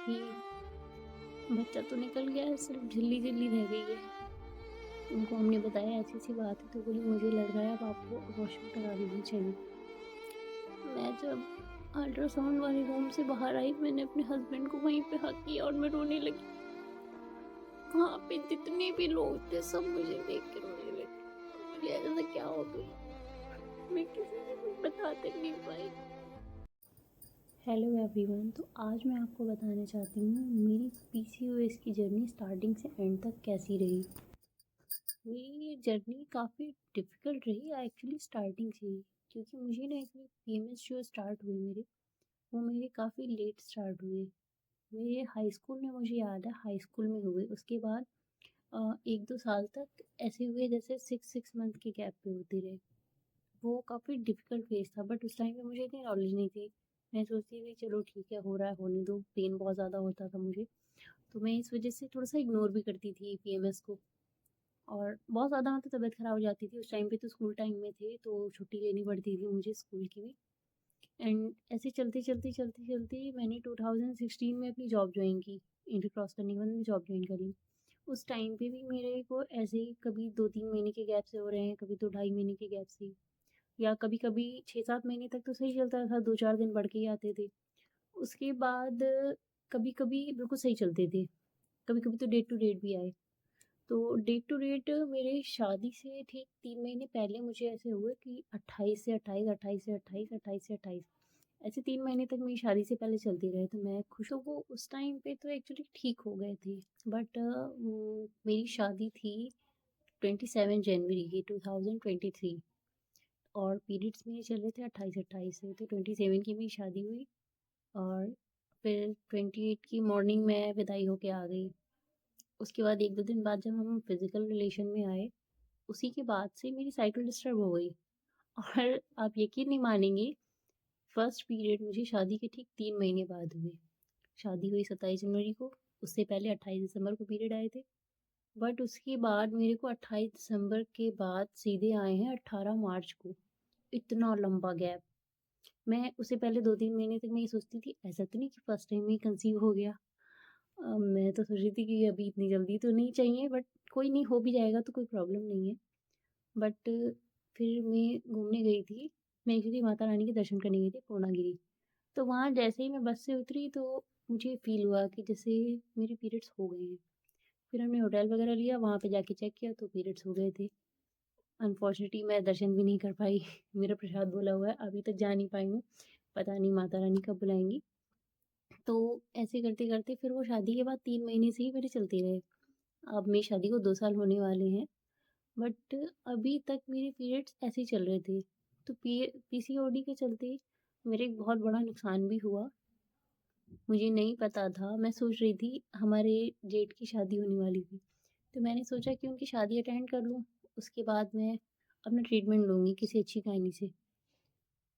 कि बच्चा तो निकल गया है, सिर्फ़ झिल्ली-झिल्ली रह गई है। उनको हमने बताया ऐसी-ऐसी बात है, तो बोली मुझे लग रहा है अब आपको अबॉर्शन करा लेनी चाहिए। मैं जब अल्ट्रासाउंड वाले रूम से बाहर आई, मैंने अपने हस्बैंड को वहीं पे हग किया और मैं रोने लगी। वहाँ पे जितने भी लोग थे सब मुझे देख के रोने लगे। मुझे ऐसा क्या हो गया, मैं किसी से कुछ बता तक नहीं पाई। हेलो एवरीवन, तो आज मैं आपको बताना चाहती हूँ मेरी पीसीओएस की जर्नी स्टार्टिंग से एंड तक कैसी रही। मेरी ये जर्नी काफ़ी डिफ़िकल्ट रही एक्चुअली स्टार्टिंग से ही, क्योंकि मुझे ना एक्चुअली पीएमएस जो स्टार्ट हुए मेरे, वो मेरे काफ़ी लेट स्टार्ट हुए। मेरे हाई स्कूल में, मुझे याद है हाई स्कूल में हुए, उसके बाद 1-2 साल तक ऐसे हुए जैसे 6 मंथ के गैप पे होते रहे। वो काफ़ी डिफ़िकल्ट फ़ेज़ था, बट उस टाइम पे मुझे इतनी नॉलेज नहीं थी। मैं सोचती थी चलो ठीक है, हो रहा है होने दो, पेन बहुत ज़्यादा होता था मुझे, तो मैं इस वज़ह से थोड़ा-सा इग्नोर भी करती थी पीएमएस को। और बहुत ज़्यादा मतलब तबीयत ख़राब हो जाती थी, उस टाइम पे तो स्कूल टाइम में थे, तो छुट्टी लेनी पड़ती थी मुझे स्कूल की भी। एंड ऐसे चलते मैंने 2016 में अपनी जॉब जॉइन की। इंटर क्रॉस करने के बाद मैंने जॉब जॉइन करी। उस टाइम पे भी मेरे को ऐसे ही कभी 2-3 महीने के गैप से हो रहे हैं, कभी तो ढाई महीने के गैप से, या कभी-कभी 6-7 महीने तक तो सही चलता था, 2-4 दिन बढ़ के ही आते थे। उसके बाद कभी-कभी बिल्कुल सही चलते थे, कभी-कभी तो डेट टू डेट भी आए। तो डेट टू डेट मेरे शादी से ठीक 3 महीने पहले मुझे ऐसे हुए कि 28 से 28, 28 से 28, 28 से 28, ऐसे 3 महीने तक मेरी शादी से पहले चलती रहे, तो मैं खुश हूँ। वो उस टाइम पे तो एक्चुअली ठीक हो गए थे, बट मेरी शादी थी 27 जनवरी की 2023, और पीरियड्स मेरे चल रहे थे 28-28 से, तो 27 की मेरी शादी हुई। और फिर 28 की मॉर्निंग में विदाई होके आ गई। उसके बाद 1-2 दिन बाद जब हम फिज़िकल रिलेशन में आए, उसी के बाद से मेरी साइकिल डिस्टर्ब हो गई। और आप यकीन नहीं मानेंगे, फर्स्ट पीरियड मुझे शादी के ठीक 3 महीने बाद हुए। शादी हुई 27 जनवरी को, उससे पहले 28 दिसंबर को पीरियड आए थे। बट उसके बाद मेरे को 28 दिसंबर के बाद सीधे आए हैं 18 मार्च को। इतना लंबा गैप। मैं उससे पहले 2-3 महीने तक मैं ये सोचती थी ऐसा तो नहीं कि फर्स्ट टाइम में ही कंसीव हो गया। मैं तो सोच रही थी कि अभी इतनी जल्दी तो नहीं चाहिए, बट कोई नहीं, हो भी जाएगा तो कोई प्रॉब्लम नहीं है। बट फिर मैं घूमने गई थी। मैं एक्चुअली माता रानी के दर्शन करने गई थी पूर्णागिरि। तो वहाँ जैसे ही मैं बस से उतरी, तो मुझे फ़ील हुआ कि जैसे मेरे पीरियड्स हो गए हैं। फिर हमने होटल वगैरह लिया, वहाँ पे जाके चेक किया तो पीरियड्स हो गए थे। अनफॉर्चुनेटली मैं दर्शन भी नहीं कर पाई। मेरा प्रसाद बोला हुआ है, अभी तक जा नहीं पाई हूँ। पता नहीं माता रानी कब बुलाएँगी। तो ऐसे करते-करते फिर वो शादी के बाद 3 महीने से ही मेरे चलते रहे। अब मेरी शादी को 2 साल होने वाले हैं, बट अभी तक मेरे पीरियड्स ऐसे ही चल रहे थे। तो पीसीओडी के चलते मेरे एक बहुत बड़ा नुकसान भी हुआ। मुझे नहीं पता था, मैं सोच रही थी, हमारे जेठ की शादी होने वाली थी, तो मैंने सोचा कि उनकी शादी अटेंड कर लूँ, उसके बाद मैं अपना ट्रीटमेंट लूँगी किसी अच्छी गायनी से।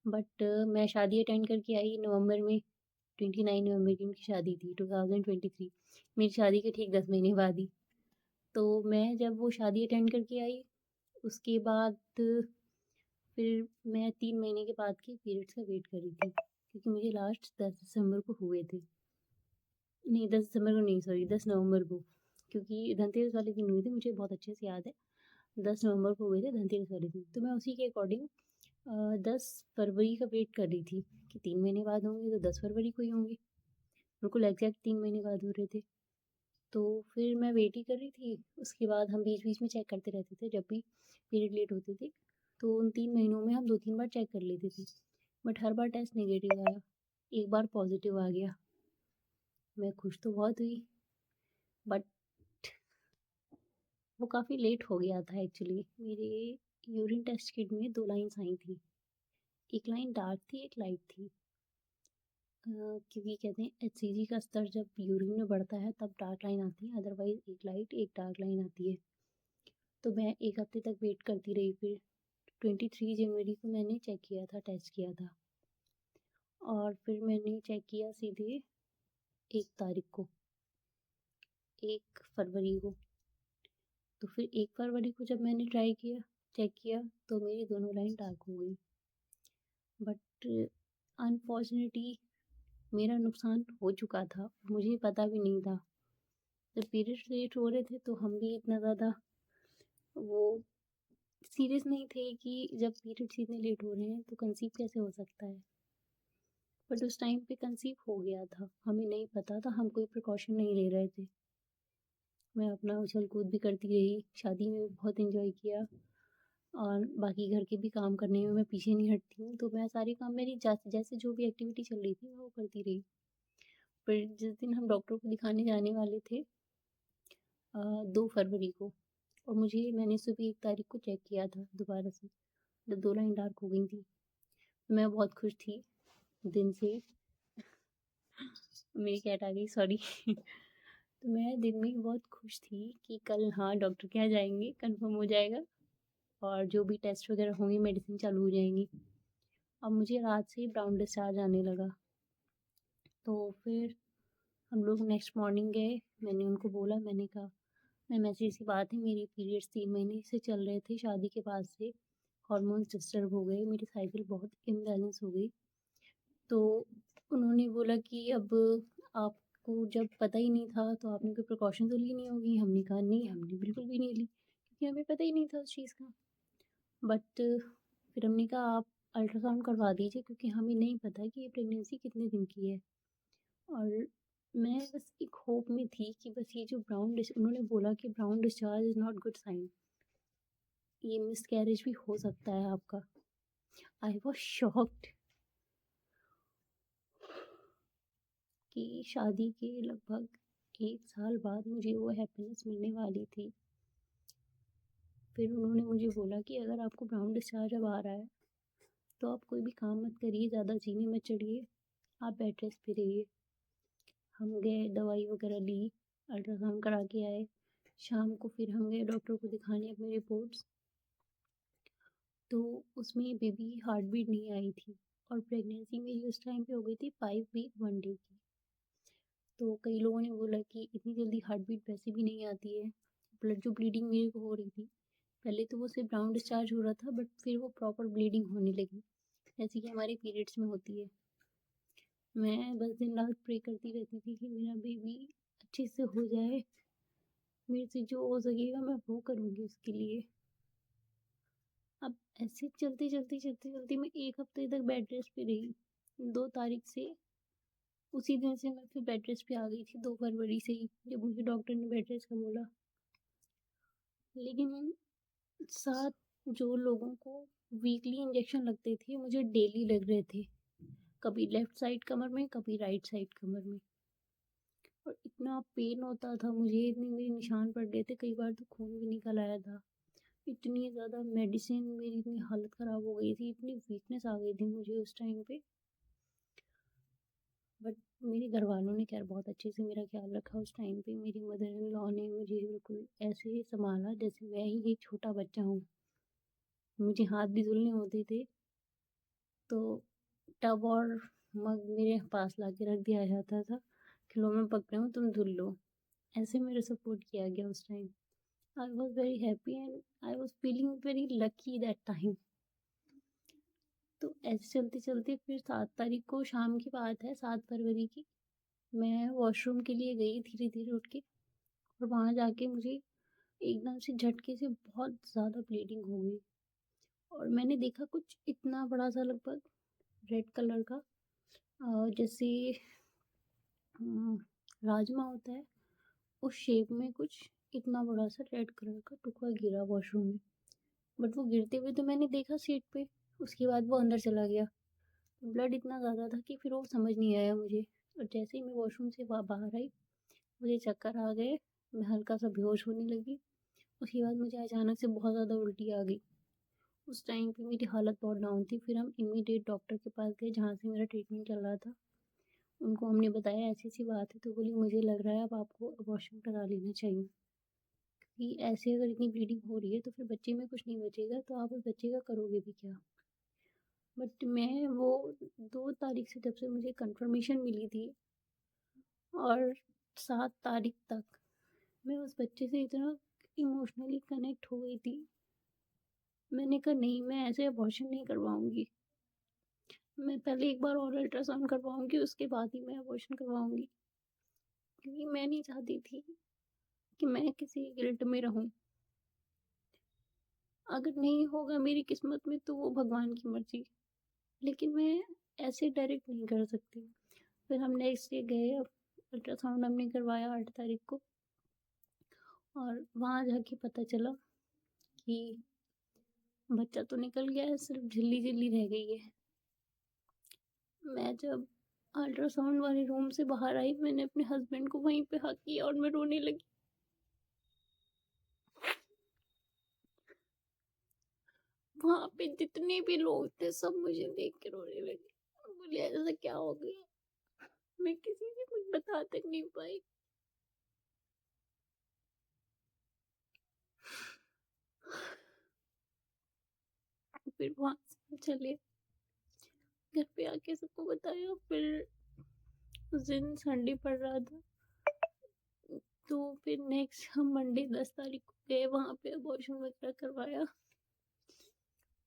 बट मैं शादी अटेंड करके आई नवंबर में, 29 नवंबर की उनकी शादी थी 2023। मेरी शादी के ठीक 10 महीने बाद ही। तो मैं जब वो शादी अटेंड करके आई, उसके बाद फिर मैं 3 महीने के बाद के पीरियड्स का वेट कर रही थी, क्योंकि मुझे लास्ट 10 दिसंबर को हुए थे। नहीं, 10 दिसंबर को नहीं, सॉरी 10 नवंबर को, क्योंकि धनतेरस वाले दिन हुए थे, मुझे बहुत अच्छे से याद है। 10 नवंबर को हुए थे धनतेरस वाले दिन, तो मैं उसी के अकॉर्डिंग 10 फरवरी का वेट कर रही थी कि 3 महीने बाद होंगे तो 10 फरवरी को ही होंगे। बिल्कुल एग्ज़ैक्ट 3 महीने बाद हो रहे थे। तो फिर मैं वेट ही कर रही थी, उसके बाद हम बीच-बीच में चेक करते रहते थे जब भी पीरियड लेट होते थे। तो उन 3 महीनों में हम 2-3 बार चेक कर लेते थे, बट हर बार टेस्ट नेगेटिव आया, एक बार पॉज़िटिव आ गया। मैं खुश तो बहुत हुई, बट वो काफ़ी लेट हो गया था एक्चुअली। मेरे यूरिन टेस्ट किट में 2 लाइन्स आई थी, एक लाइन डार्क थी, एक लाइट थी। क्योंकि कहते हैं एचसीजी का स्तर जब यूरिन में बढ़ता है तब डार्क लाइन आती है, अदरवाइज़ एक लाइट एक डार्क लाइन आती है। तो मैं 1 हफ़्ते तक वेट करती रही, फिर 23 जनवरी को मैंने चेक किया था, टेस्ट किया था, और फिर मैंने चेक किया सीधे 1 तारीख को, 1 फरवरी को। तो फिर 1 फरवरी को जब मैंने ट्राई किया, चेक किया, तो मेरी दोनों लाइन डार्क हो गई। बट अनफॉर्चुनेटली मेरा नुकसान हो चुका था, मुझे पता भी नहीं था। जब पीरियड्स लेट हो रहे थे तो हम भी इतना ज़्यादा वो सीरियस नहीं थे कि जब पीरियड्स इतने लेट हो रहे हैं तो कंसीव कैसे हो सकता है। बट उस टाइम पे कंसीव हो गया था, हमें नहीं पता था, हम कोई प्रिकॉशन नहीं ले रहे थे। मैं अपना उछल कूद भी करती रही, शादी में भी बहुत एंजॉय किया और बाकी घर के भी काम करने में मैं पीछे नहीं हटती हूँ। तो मैं सारे काम मेरी जैसे जो भी एक्टिविटी चल रही थी मैं वो करती रही। फिर जिस दिन हम डॉक्टर को दिखाने जाने वाले थे 2 फरवरी को, और मैंने सुबह 1 तारीख को चेक किया था दोबारा से, जब 2 लाइन डार्क हो गई थी। मैं बहुत खुश थी दिन से। मेरी कैट आ गई, सॉरी। तो मैं दिन में बहुत खुश थी कि कल हाँ डॉक्टर के यहाँ जाएंगे, कंफर्म हो जाएगा और जो भी टेस्ट वगैरह होंगे मेडिसिन चालू हो जाएंगी। अब मुझे रात से ब्राउन डिस्चार्ज आने लगा। तो फिर हम लोग नेक्स्ट मॉर्निंग गए, मैंने उनको बोला, मैंने कहा मैम ऐसी ऐसी बात है, मेरी पीरियड्स 3 महीने से चल रहे थे शादी के बाद से, हार्मोन्स डिस्टर्ब हो गए, मेरी साइकिल बहुत इम्बैलेंस हो गई। तो उन्होंने बोला कि अब आपको जब पता ही नहीं था तो आपने कोई प्रिकॉशन तो ली नहीं होगी। हमने कहा नहीं, हमने बिल्कुल भी नहीं ली, क्योंकि हमें पता ही नहीं था उस चीज़ का। बट फिर हमने कहा आप अल्ट्रासाउंड करवा दीजिए, क्योंकि हमें नहीं पता कि ये प्रेगनेंसी कितने दिन की है। और मैं बस एक होप में थी कि बस ये जो उन्होंने बोला कि brown discharge is not good sign, ये मिसकैरेज भी हो सकता है आपका। आई वॉज शॉक्ड कि शादी के लगभग 1 साल बाद मुझे वो हैप्पीनेस मिलने वाली थी। फिर उन्होंने मुझे बोला कि अगर आपको ब्राउन डिस्चार्ज अब आ रहा है तो आप कोई भी काम मत करिए, ज़्यादा जीने मत चढ़िए, आप बेड रेस्ट पे रहिए। हम गए, दवाई वगैरह ली, अल्ट्रासाउंड करा के आए। शाम को फिर हम गए डॉक्टर को दिखाने अपनी रिपोर्ट्स। तो उसमें बेबी हार्ट बीट नहीं आई थी और प्रेगनेंसी मेरी उस टाइम पे हो गई थी 5 वीक 1 डे की। तो कई लोगों ने बोला कि इतनी जल्दी हार्ट बीट वैसे भी नहीं आती है। ब्लड जो ब्लीडिंग मेरे को हो रही थी, पहले तो वो सिर्फ ब्राउन डिस्चार्ज हो रहा था, बट फिर वो प्रॉपर ब्लीडिंग होने लगी, जैसे कि हमारे पीरियड्स में होती है। मैं बस दिन रात प्रे करती रहती थी कि मेरा बेबी अच्छे से हो जाए, मेरे से जो हो सकेगा मैं वो करूँगी उसके लिए। अब ऐसे चलते मैं 1 हफ्ते तक बेड रेस्ट पे रही। 2 तारीख से, उसी दिन से मैं फिर बेड रेस्ट पे आ गई थी, 2 फरवरी से ही, जब मुझे डॉक्टर ने बेड रेस्ट का बोला। लेकिन साथ जो लोगों को वीकली इंजेक्शन लगते थे, मुझे डेली लग रहे थे, कभी लेफ्ट साइड कमर में, कभी राइट साइड कमर में। और इतना पेन होता था मुझे, इतने मेरे निशान पड़ गए थे, कई बार तो खून भी निकल आया था। इतनी ज़्यादा मेडिसिन, मेरी इतनी हालत ख़राब हो गई थी, इतनी वीकनेस आ गई थी मुझे उस टाइम पे। बट मेरे घर वालों ने खैर बहुत अच्छे से मेरा ख्याल रखा उस टाइम पे। मेरी मदर इन लॉ ने मुझे बिल्कुल ऐसे ही संभाला जैसे मैं ही एक छोटा बच्चा हूँ। मुझे हाथ भी धुलने होते थे तो टब और मग मेरे पास ला के रख दिया जाता था कि लो मैं पक रहा हूँ, तुम धुल लो। ऐसे मेरा सपोर्ट किया गया उस time. I was very happy and I was feeling very lucky that time. तो ऐसे चलते चलते फिर 7 तारीख को शाम की बात है, 7 फरवरी की, मैं वॉशरूम के लिए गई धीरे धीरे उठ के, और वहाँ जाके मुझे एकदम से झटके से बहुत ज़्यादा ब्लीडिंग हो गई। और मैंने देखा कुछ इतना बड़ा सा, लगभग रेड कलर का, जैसे राजमा होता है उस शेप में, कुछ इतना बड़ा सा रेड कलर का टुकड़ा गिरा वॉशरूम में। बट वो गिरते हुए तो मैंने देखा सीट पे, उसके बाद वो अंदर चला गया। ब्लड इतना ज़्यादा था कि फिर वो समझ नहीं आया मुझे। और जैसे ही मैं वॉशरूम से बाहर आई, मुझे चक्कर आ गए, मैं हल्का सा बेहोश होने लगी। उसके बाद मुझे अचानक से बहुत ज़्यादा उल्टी आ गई। उस टाइम पे मेरी हालत बहुत डाउन थी। फिर हम इमीडिएट डॉक्टर के पास गए जहाँ से मेरा ट्रीटमेंट चल रहा था। उनको हमने बताया ऐसी ऐसी बात है, तो बोली मुझे लग रहा है अब आपको अबॉर्शन करा लेना चाहिए, कि ऐसे अगर इतनी ब्लीडिंग हो रही है तो फिर बच्चे में कुछ नहीं बचेगा, तो आप उस बच्चे का करोगे भी क्या। बट मैं वो 2 तारीख से, जब से मुझे कंफर्मेशन मिली थी और 7 तारीख तक मैं उस बच्चे से इतना इमोशनली कनेक्ट हो गई थी। मैंने कहा नहीं, मैं ऐसे अबॉर्शन नहीं करवाऊंगी। मैं पहले एक बार और अल्ट्रासाउंड करवाऊँगी, उसके बाद ही मैं अबॉर्शन करवाऊँगी, क्योंकि मैं नहीं चाहती थी कि मैं किसी गिल्ट में रहूँ। अगर नहीं होगा मेरी किस्मत में तो वो भगवान की मर्ज़ी, लेकिन मैं ऐसे डायरेक्ट नहीं कर सकती। फिर हम नेक्स्ट डे गए, अल्ट्रासाउंड हमने करवाया 8 तारीख को, और वहाँ जाके पता चला कि बच्चा तो निकल गया है, सिर्फ झिल्ली-झिल्ली रह गई है। मैं जब अल्ट्रासाउंड वाले रूम से बाहर आई, मैंने अपने हस्बैंड को वहीं पे हग किया और मैं रोने लगी। वहाँ पे जितने भी लोग थे सब मुझे देख के रोने लगे। बोले ऐसा क्या हो गया? मैं किसी से कुछ बता तक नहीं पाई। फिर वहाँ से चले, घर पे आके सबको बताया। फिर उस दिन संडे पड़ रहा था, तो फिर नेक्स्ट हम मंडे 10 तारीख को गए, वहाँ पे अबॉर्शन वगैरह करवाया।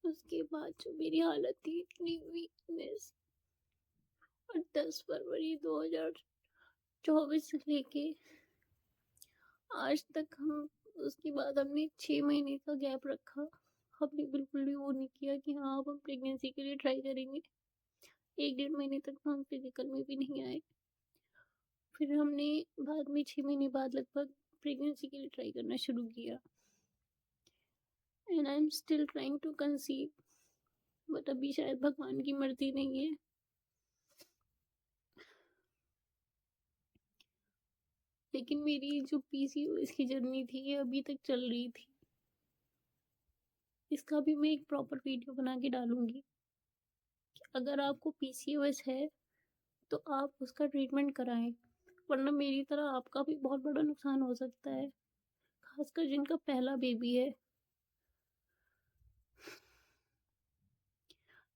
उसके बाद जो मेरी हालत थी, इतनी वीकनेस, और 10 फरवरी 2024 से लेके आज तक हम, उसके बाद हमने 6 महीने का गैप रखा। हमने बिल्कुल भी वो नहीं किया कि हाँ अब हम प्रेगनेंसी के लिए ट्राई करेंगे। 1 डेढ़ महीने तक तो हम फिजिकल में भी नहीं आए। फिर हमने बाद में 6 महीने बाद लगभग प्रेगनेंसी के लिए ट्राई करना शुरू किया, and I am still trying to conceive, but अभी शायद भगवान की मर्जी नहीं है। लेकिन मेरी जो पीसीओएस की जर्नी थी ये अभी तक चल रही थी। इसका भी मैं एक प्रॉपर वीडियो बना के डालूंगी। अगर आपको पीसीओएस है तो आप उसका ट्रीटमेंट कराएं, वरना मेरी तरह आपका भी बहुत बड़ा नुकसान हो सकता है, खासकर जिनका पहला बेबी है।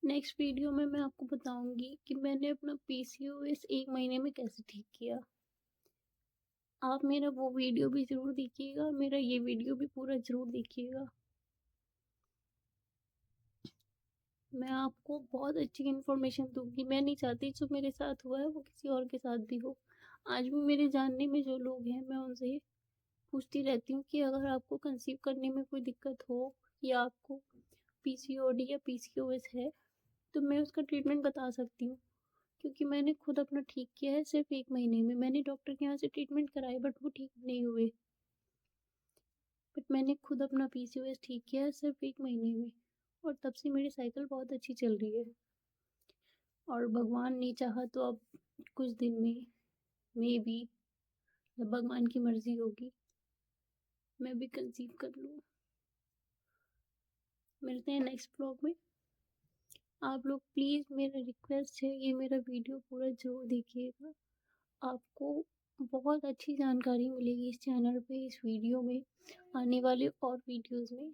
नेक्स्ट वीडियो में मैं आपको बताऊंगी कि मैंने अपना पीसीओएस 1 महीने में कैसे ठीक किया। आप मेरा वो वीडियो भी ज़रूर देखिएगा, मेरा ये वीडियो भी पूरा ज़रूर देखिएगा। मैं आपको बहुत अच्छी इन्फॉर्मेशन दूंगी। मैं नहीं चाहती जो मेरे साथ हुआ है वो किसी और के साथ भी हो। आज भी मेरे जानने में जो लोग हैं, मैं उनसे पूछती रहती हूँ कि अगर आपको कंसीव करने में कोई दिक्कत हो, या आपको पीसीओडी या पीसीओएस है, तो मैं उसका ट्रीटमेंट बता सकती हूँ, क्योंकि मैंने खुद अपना ठीक किया है सिर्फ 1 महीने में। मैंने डॉक्टर के यहाँ से ट्रीटमेंट कराए बट वो ठीक नहीं हुए, बट मैंने खुद अपना पीसीओएस ठीक किया है सिर्फ 1 महीने में, और तब से मेरी साइकिल बहुत अच्छी चल रही है। और भगवान ने चाहा तो अब कुछ दिन में, मे बी, जब भगवान की मर्जी होगी, मैं भी कंसीव कर लूँ। मिलते हैं नेक्स्ट ब्लॉग में। आप लोग प्लीज़, मेरा रिक्वेस्ट है, ये मेरा वीडियो पूरा जरूर देखिएगा। आपको बहुत अच्छी जानकारी मिलेगी इस चैनल पे, इस वीडियो में, आने वाले और वीडियोस में।